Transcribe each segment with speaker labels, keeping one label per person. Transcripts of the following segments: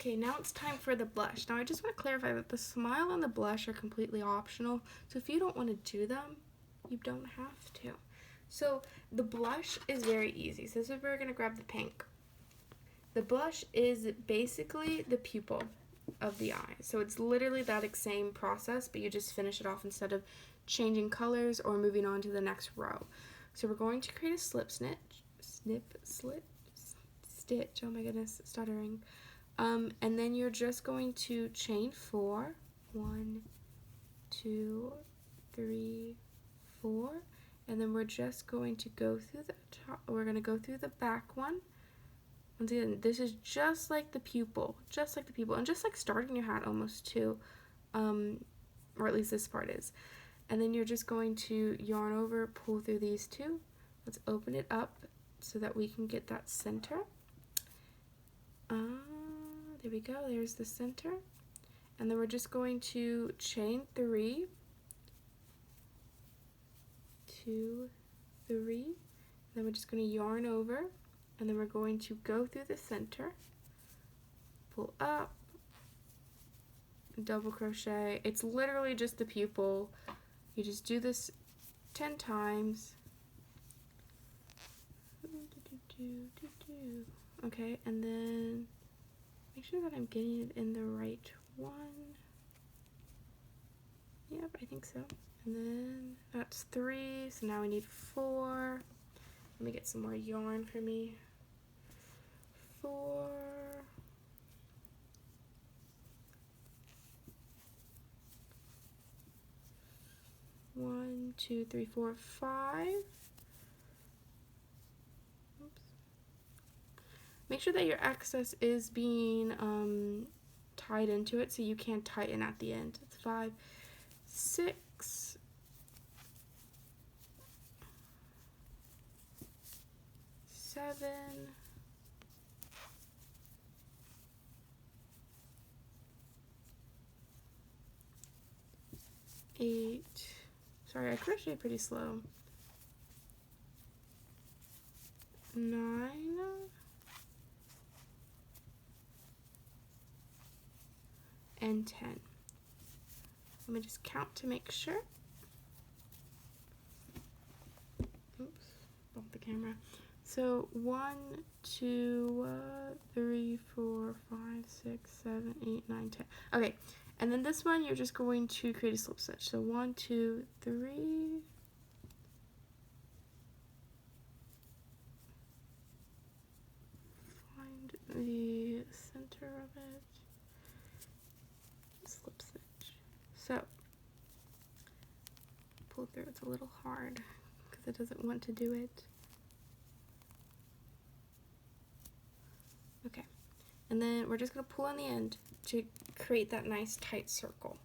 Speaker 1: Okay, now it's time for the blush. Now I just want to clarify that the smile and the blush are completely optional. So if you don't want to do them, you don't have to. So the blush is very easy. So this is where we're going to grab the pink. The blush is basically the pupil of the eye. So it's literally that same process, but you just finish it off instead of changing colors or moving on to the next row. So we're going to create a stitch. Oh my goodness, stuttering. And then you're just going to chain 4. 1, 2, 3, 4. And then we're just going to go through the top. We're going to go through the back one. Once again, this is just like the pupil, and just like starting your hat almost too, or at least this part is. And then you're just going to yarn over, pull through these two. Let's open it up so that we can get that center. There we go, there's the center. And then we're just going to chain 3, 2, 3. Then we're just going to yarn over, and then we're going to go through the center, pull up, double crochet. It's literally just the pupil. You just do this 10 times. Okay, and then make sure that I'm getting it in the right one. Yep, I think so. And then that's 3, so now we need 4. Let me get some more yarn for me. 4. 1, 2, 3, 4, 5. Oops. Make sure that your excess is being tied into it so you can tighten at the end. It's 5, 6, 7, 8. Sorry, I crochet pretty slow. 9. And 10. Let me just count to make sure. Oops, bumped the camera. So 1, 2, 3, 4, 5, 6, 7, 8, 9, 10. Okay, and then this one you're just going to create a slip stitch. So 1, 2, 3. Find the center of it. Slip stitch. So pull through. It's a little hard because it doesn't want to do it. Okay, and then we're just going to pull on the end to create that nice tight circle.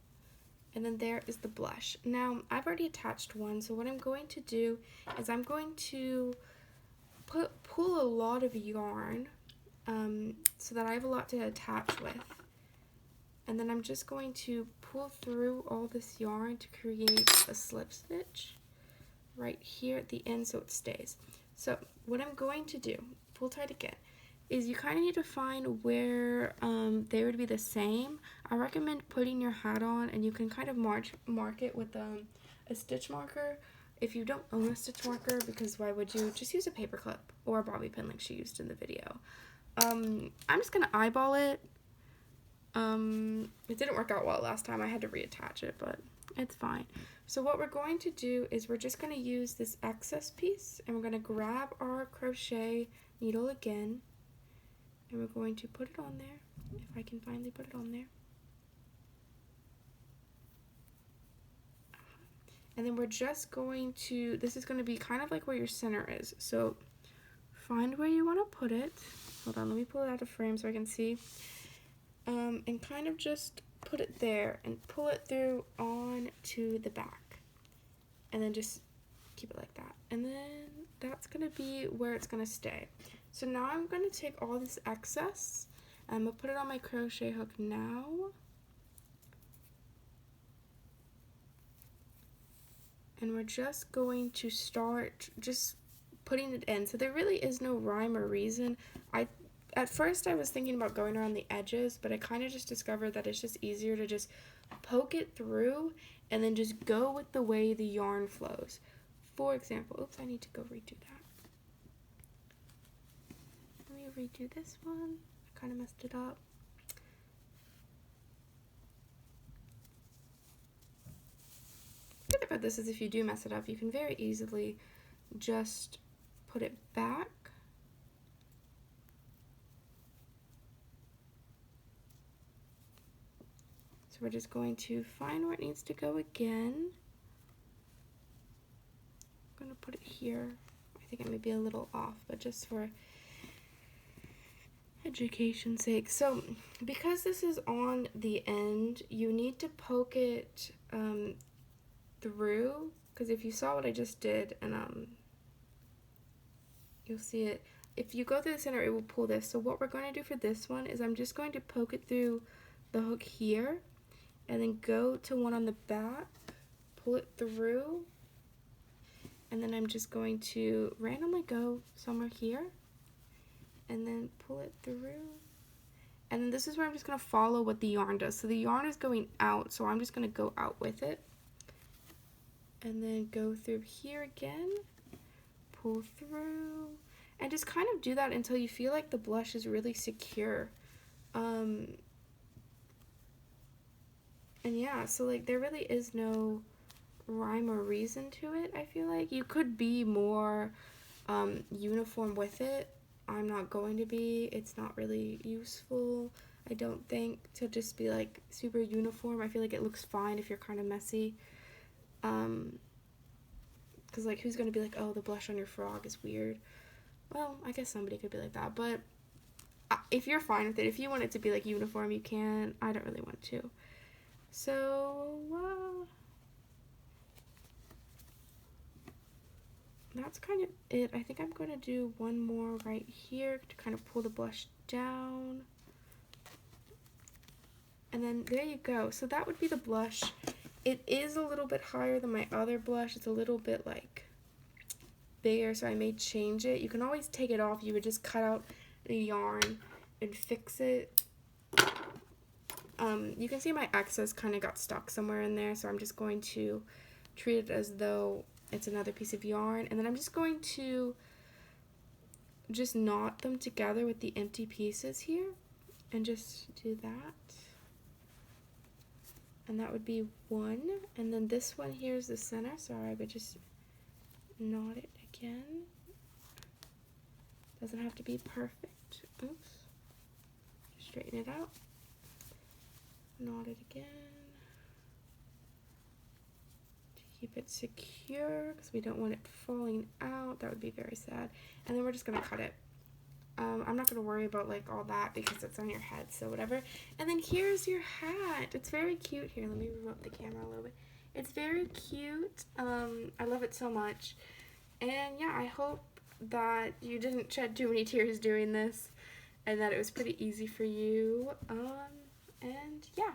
Speaker 1: And then there is the blush. Now, I've already attached one, so what I'm going to do is I'm going to pull a lot of yarn so that I have a lot to attach with. And then I'm just going to pull through all this yarn to create a slip stitch right here at the end so it stays. So what I'm going to do, pull tight again, is you kind of need to find where they would be the same. I recommend putting your hat on, and you can kind of mark it with a stitch marker. If you don't own a stitch marker, because why would you? Just use a paper clip or a bobby pin like she used in the video. I'm just going to eyeball it. It didn't work out well last time. I had to reattach it, but it's fine. So what we're going to do is we're just going to use this excess piece, and we're going to grab our crochet needle again, and we're going to put it on there, if I can finally put it on there. And then we're just going to, this is going to be kind of like where your center is. So find where you want to put it. Hold on, let me pull it out of frame so I can see. And kind of just put it there and pull it through on to the back. And then just keep it like that. And then that's going to be where it's going to stay. So now I'm going to take all this excess, and I'm going to put it on my crochet hook now. And we're just going to start just putting it in. So there really is no rhyme or reason. I at first I was thinking about going around the edges, but I kind of just discovered that it's just easier to just poke it through and then just go with the way the yarn flows. For example, oops, I need to go redo that. Let me redo this one. I kind of messed it up. The good thing about this is if you do mess it up, you can very easily just put it back. So we're just going to find where it needs to go again. I'm going to put it here. I think it may be a little off, but just for education's sake. So because this is on the end, you need to poke it through, because if you saw what I just did, and you'll see it, if you go through the center, it will pull this. So what we're going to do for this one is I'm just going to poke it through the hook here, and then go to one on the back, pull it through, and then I'm just going to randomly go somewhere here, and then pull it through. And then this is where I'm just going to follow what the yarn does. So the yarn is going out, so I'm just going to go out with it. And then go through here again, pull through, and just kind of do that until you feel like the blush is really secure. And yeah, so like there really is no rhyme or reason to it. I feel like you could be more uniform with it. I'm not going to be. It's not really useful, I don't think, to just be like super uniform. I feel like it looks fine if you're kind of messy. Because like who's gonna be like, oh, the blush on your frog is weird? Well, I guess somebody could be like that, but if you're fine with it, if you want it to be like uniform, you can. I don't really want to. So that's kind of it. I think I'm going to do one more right here to kind of pull the blush down. And then there you go. So that would be the blush. It is a little bit higher than my other blush. It's a little bit like bigger, so I may change it. You can always take it off. You would just cut out the yarn and fix it. You can see my excess kind of got stuck somewhere in there, so I'm just going to treat it as though it's another piece of yarn, and then I'm just going to just knot them together with the empty pieces here, and just do that. And that would be one, and then this one here is the center, so I would just knot it again. Doesn't have to be perfect. Oops. Just straighten it out. Knot it again to keep it secure, because we don't want it falling out. That would be very sad. And then we're just gonna cut it. I'm not gonna worry about like all that because it's on your head, so whatever. And then here's your hat. It's very cute. Here, let me remote the camera a little bit. It's very cute. I love it so much. And yeah, I hope that you didn't shed too many tears doing this, and that it was pretty easy for you. And yeah.